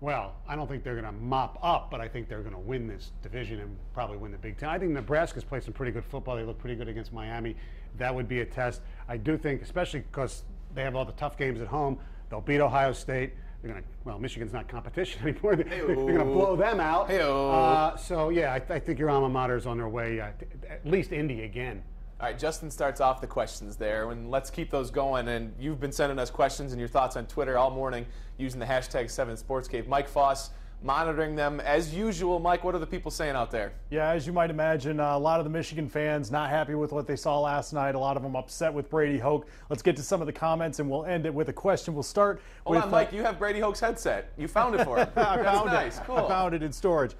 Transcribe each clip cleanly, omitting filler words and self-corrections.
Well, I don't think they're going to mop up, but I think they're going to win this division and probably win the Big Ten. I think Nebraska's played some pretty good football. They look pretty good against Miami. That would be a test. I do think, especially because they have all the tough games at home, they'll beat Ohio State. They're going to, well, Michigan's not competition anymore. They're going to blow them out. So, yeah, I think your alma mater is on their way, at least Indy again. All right, Justin starts off the questions there, and let's keep those going. And you've been sending us questions and your thoughts on Twitter all morning using the hashtag 7SportsCave. Mike Foss monitoring them as usual. Mike, what are the people saying out there? Yeah, as you might imagine, a lot of the Michigan fans not happy with what they saw last night. A lot of them upset with Brady Hoke. Let's get to some of the comments, and we'll end it with a question. We'll start with... Hold on, Mike, you have Brady Hoke's headset. You found it for him. Nice. Cool. I found it in storage.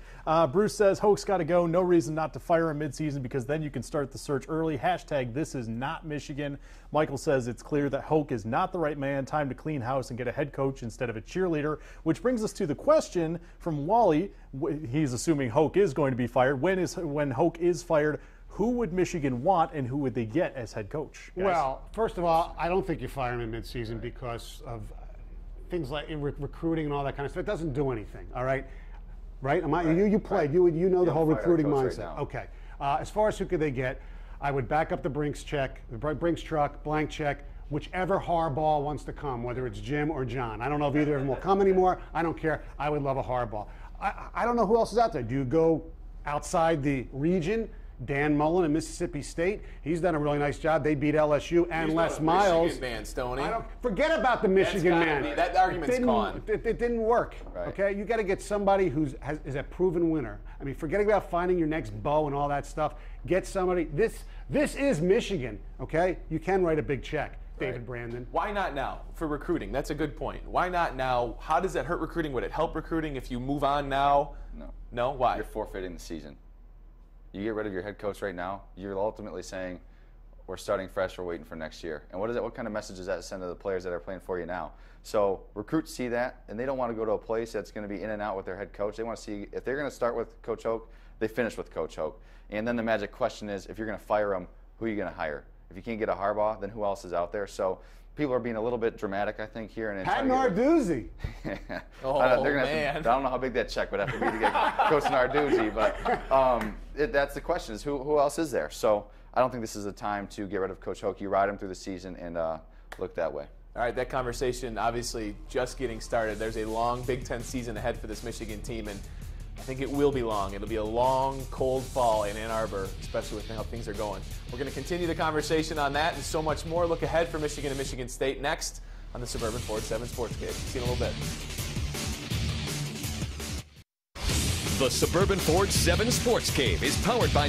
Bruce says, Hoke's got to go. No reason not to fire him midseason because then you can start the search early. Hashtag this is not Michigan. Michael says it's clear that Hoke is not the right man. Time to clean house and get a head coach instead of a cheerleader, which brings us to the question from Wally. He's assuming Hoke is going to be fired. When Hoke is fired, who would Michigan want and who would they get as head coach? Guys? Well, first of all, I don't think you fire him in midseason because of things like recruiting and all that kind of stuff. It doesn't do anything, all right? Right? You played. Right. You know the whole recruiting mindset. Right, okay. As far as who could they get, I would back up the Brinks truck, blank check, whichever Harbaugh wants to come, whether it's Jim or John. I don't know if either of them will come anymore. I don't care. I would love a Harbaugh. I don't know who else is out there. Do you go outside the region? Dan Mullen at Mississippi State. He's done a really nice job. They beat LSU and Les Miles. Michigan man, Stoney. Forget about the Michigan man. That argument's gone. It didn't work. Right. Okay, you got to get somebody is a proven winner. I mean, forgetting about finding your next Bo and all that stuff. Get somebody. This is Michigan. Okay, you can write a big check. David Brandon. Why not now for recruiting? That's a good point. Why not now? How does that hurt recruiting? Would it help recruiting if you move on now? No. No? Why? You're forfeiting the season. You get rid of your head coach right now, you're ultimately saying, we're starting fresh, we're waiting for next year. And what kind of message does that send to the players that are playing for you now? So recruits see that, and they don't want to go to a place that's going to be in and out with their head coach. They want to see, if they're going to start with Coach Hoke, they finish with Coach Hoke. And then the magic question is, if you're going to fire him, who are you going to hire? If you can't get a Harbaugh, then who else is out there? So people are being a little bit dramatic, I think, here. And Pat Narduzzi. Man. I don't know how big that check would have to be to get Coach Narduzzi, but that's the question, is who else is there? So I don't think this is a time to get rid of Coach Hoke. You ride him through the season and look that way. All right, that conversation obviously just getting started. There's a long Big Ten season ahead for this Michigan team, and I think it will be long. It'll be a long, cold fall in Ann Arbor, especially with how things are going. We're going to continue the conversation on that and so much more. Look ahead for Michigan and Michigan State next on the Suburban Ford 7 Sports Cave. See you in a little bit. The Suburban Ford 7 Sports Cave is powered by